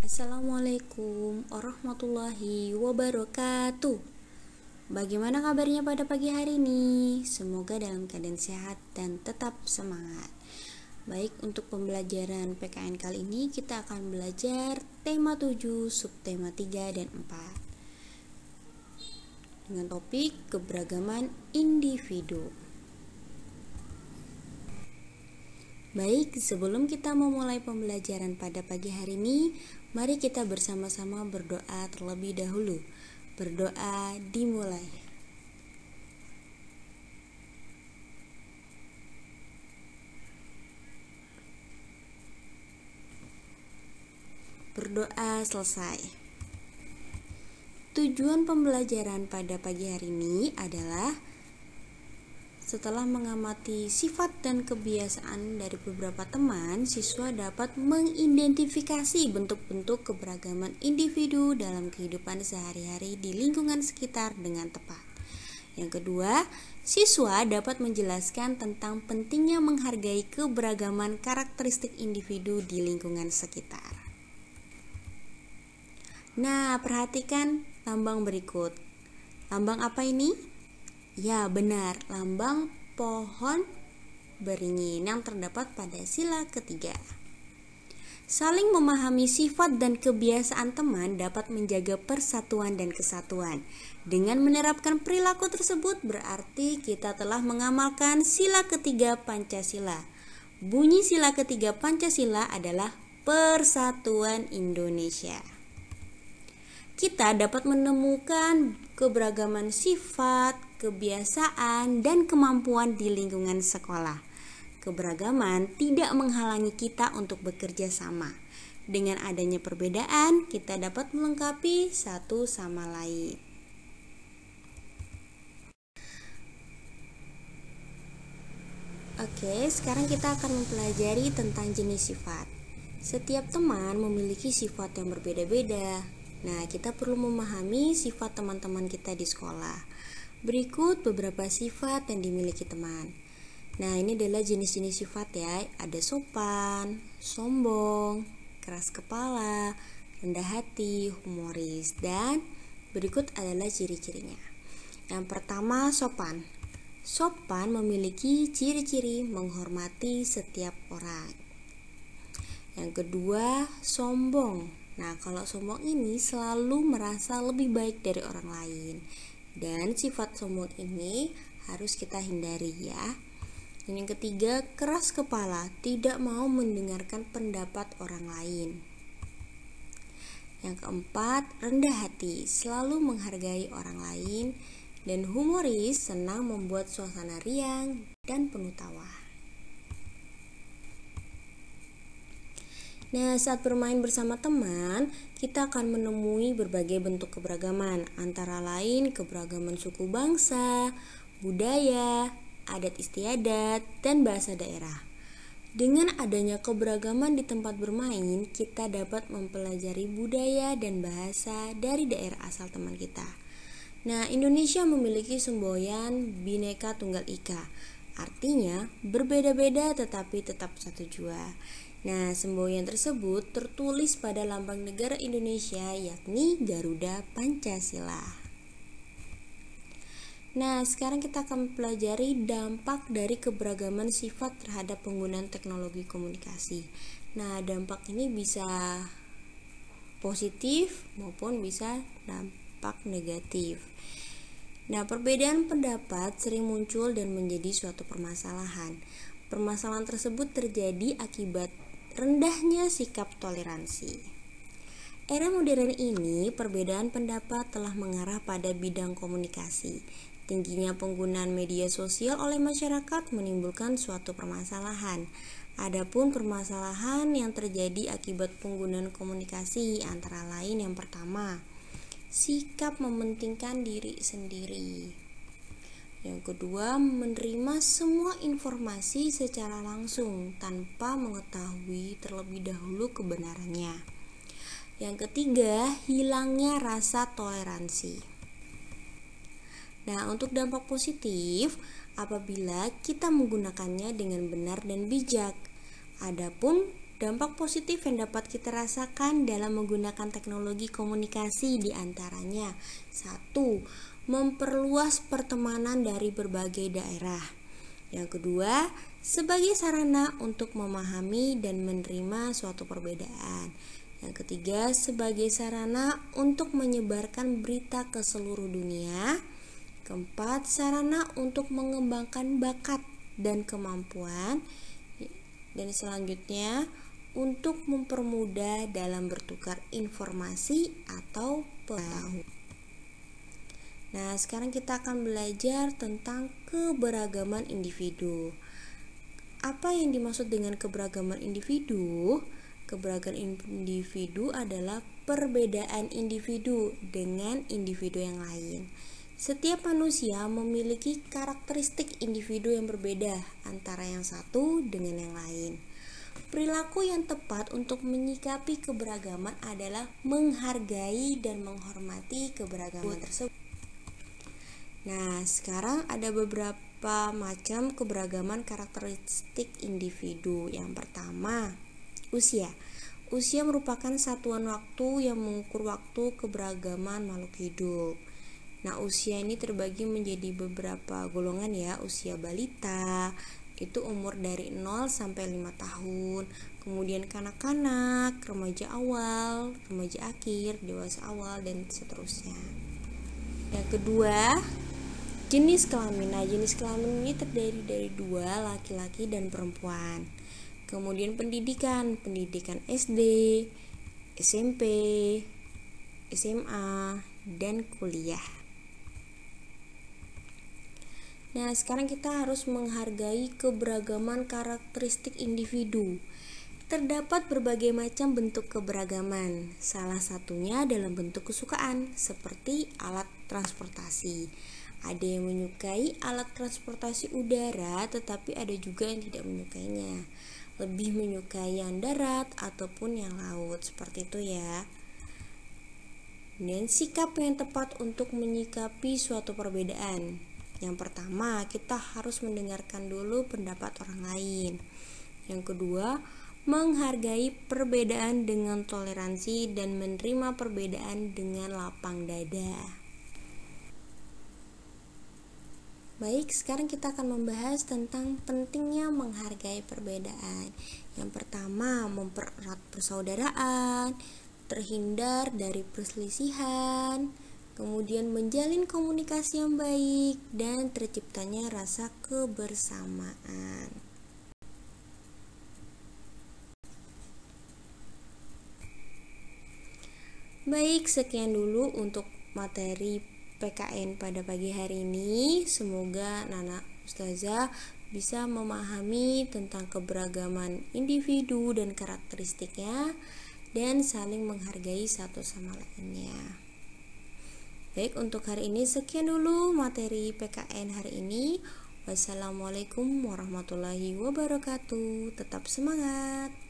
Assalamualaikum warahmatullahi wabarakatuh. Bagaimana kabarnya pada pagi hari ini? Semoga dalam keadaan sehat dan tetap semangat. Baik, untuk pembelajaran PKN kali ini kita akan belajar tema 7, subtema 3 dan 4 dengan topik keberagaman individu. Baik, sebelum kita memulai pembelajaran pada pagi hari ini, mari kita bersama-sama berdoa terlebih dahulu. Berdoa dimulai. Berdoa selesai. Tujuan pembelajaran pada pagi hari ini adalah setelah mengamati sifat dan kebiasaan dari beberapa teman, siswa dapat mengidentifikasi bentuk-bentuk keberagaman individu dalam kehidupan sehari-hari di lingkungan sekitar dengan tepat. Yang kedua, siswa dapat menjelaskan tentang pentingnya menghargai keberagaman karakteristik individu di lingkungan sekitar. Nah, perhatikan lambang berikut. Lambang apa ini? Ya, benar, lambang pohon beringin yang terdapat pada sila ketiga. Saling memahami sifat dan kebiasaan teman dapat menjaga persatuan dan kesatuan. Dengan menerapkan perilaku tersebut berarti kita telah mengamalkan sila ketiga Pancasila. Bunyi sila ketiga Pancasila adalah Persatuan Indonesia. Kita dapat menemukan keberagaman sifat, kebiasaan, dan kemampuan di lingkungan sekolah. Keberagaman tidak menghalangi kita untuk bekerja sama. Dengan adanya perbedaan, kita dapat melengkapi satu sama lain. Oke, sekarang kita akan mempelajari tentang jenis sifat. Setiap teman memiliki sifat yang berbeda-beda. Nah, kita perlu memahami sifat teman-teman kita di sekolah. Berikut beberapa sifat yang dimiliki teman. Nah, ini adalah jenis-jenis sifat ya. Ada sopan, sombong, keras kepala, rendah hati, humoris, dan berikut adalah ciri-cirinya. Yang pertama, sopan. Sopan memiliki ciri-ciri menghormati setiap orang. Yang kedua, sombong. Nah, kalau sombong ini selalu merasa lebih baik dari orang lain. Dan sifat sombong ini harus kita hindari ya. Dan yang ketiga, keras kepala, tidak mau mendengarkan pendapat orang lain. Yang keempat, rendah hati, selalu menghargai orang lain. Dan humoris, senang membuat suasana riang dan penuh tawa. Nah, saat bermain bersama teman, kita akan menemui berbagai bentuk keberagaman, antara lain keberagaman suku bangsa, budaya, adat istiadat, dan bahasa daerah. Dengan adanya keberagaman di tempat bermain, kita dapat mempelajari budaya dan bahasa dari daerah asal teman kita. Nah, Indonesia memiliki semboyan Bhinneka Tunggal Ika, artinya berbeda-beda tetapi tetap satu jua. Nah, semboyan tersebut tertulis pada lambang negara Indonesia, yakni Garuda Pancasila. Nah, sekarang kita akan mempelajari dampak dari keberagaman sifat terhadap penggunaan teknologi komunikasi. Nah, dampak ini bisa positif maupun bisa dampak negatif. Nah, perbedaan pendapat sering muncul dan menjadi suatu permasalahan. Permasalahan tersebut terjadi akibat rendahnya sikap toleransi. Era modern ini, perbedaan pendapat telah mengarah pada bidang komunikasi. Tingginya penggunaan media sosial oleh masyarakat menimbulkan suatu permasalahan. Adapun permasalahan yang terjadi akibat penggunaan komunikasi antara lain yang pertama, sikap mementingkan diri sendiri. Yang kedua, menerima semua informasi secara langsung tanpa mengetahui terlebih dahulu kebenarannya. Yang ketiga, hilangnya rasa toleransi. Nah, untuk dampak positif, apabila kita menggunakannya dengan benar dan bijak. Adapun Dampak positif yang dapat kita rasakan dalam menggunakan teknologi komunikasi diantaranya: 1. Memperluas pertemanan dari berbagai daerah. Yang kedua, sebagai sarana untuk memahami dan menerima suatu perbedaan. Yang ketiga, sebagai sarana untuk menyebarkan berita ke seluruh dunia. Keempat, sarana untuk mengembangkan bakat dan kemampuan. Dan selanjutnya, untuk mempermudah dalam bertukar informasi atau pengetahuan. Nah, sekarang kita akan belajar tentang keberagaman individu. Apa yang dimaksud dengan keberagaman individu? Keberagaman individu adalah perbedaan individu dengan individu yang lain. Setiap manusia memiliki karakteristik individu yang berbeda antara yang satu dengan yang lain. Perilaku yang tepat untuk menyikapi keberagaman adalah menghargai dan menghormati keberagaman tersebut. Nah, sekarang ada beberapa macam keberagaman karakteristik individu. Yang pertama, usia. Usia merupakan satuan waktu yang mengukur waktu keberagaman makhluk hidup. Nah, usia ini terbagi menjadi beberapa golongan ya. Usia balita, itu umur dari 0 sampai 5 tahun. Kemudian kanak-kanak, remaja awal, remaja akhir, dewasa awal, dan seterusnya. Yang kedua, jenis kelamin. Nah, jenis kelamin ini terdiri dari 2, laki-laki dan perempuan. Kemudian pendidikan SD, SMP, SMA, dan kuliah. Nah, sekarang kita harus menghargai keberagaman karakteristik individu. Terdapat berbagai macam bentuk keberagaman. Salah satunya dalam bentuk kesukaan, seperti alat transportasi. Ada yang menyukai alat transportasi udara, tetapi ada juga yang tidak menyukainya. Lebih menyukai yang darat ataupun yang laut, seperti itu ya. Dan sikap yang tepat untuk menyikapi suatu perbedaan. Yang pertama, kita harus mendengarkan dulu pendapat orang lain. Yang kedua, menghargai perbedaan dengan toleransi dan menerima perbedaan dengan lapang dada. Baik, sekarang kita akan membahas tentang pentingnya menghargai perbedaan. Yang pertama, mempererat persaudaraan, terhindar dari perselisihan, kemudian menjalin komunikasi yang baik, dan terciptanya rasa kebersamaan. Baik, sekian dulu untuk materi PKN pada pagi hari ini. Semoga Nana Ustazah bisa memahami tentang keberagaman individu dan karakteristiknya dan saling menghargai satu sama lainnya. Baik, untuk hari ini sekian dulu materi PKN hari ini. Wassalamualaikum warahmatullahi wabarakatuh. Tetap semangat.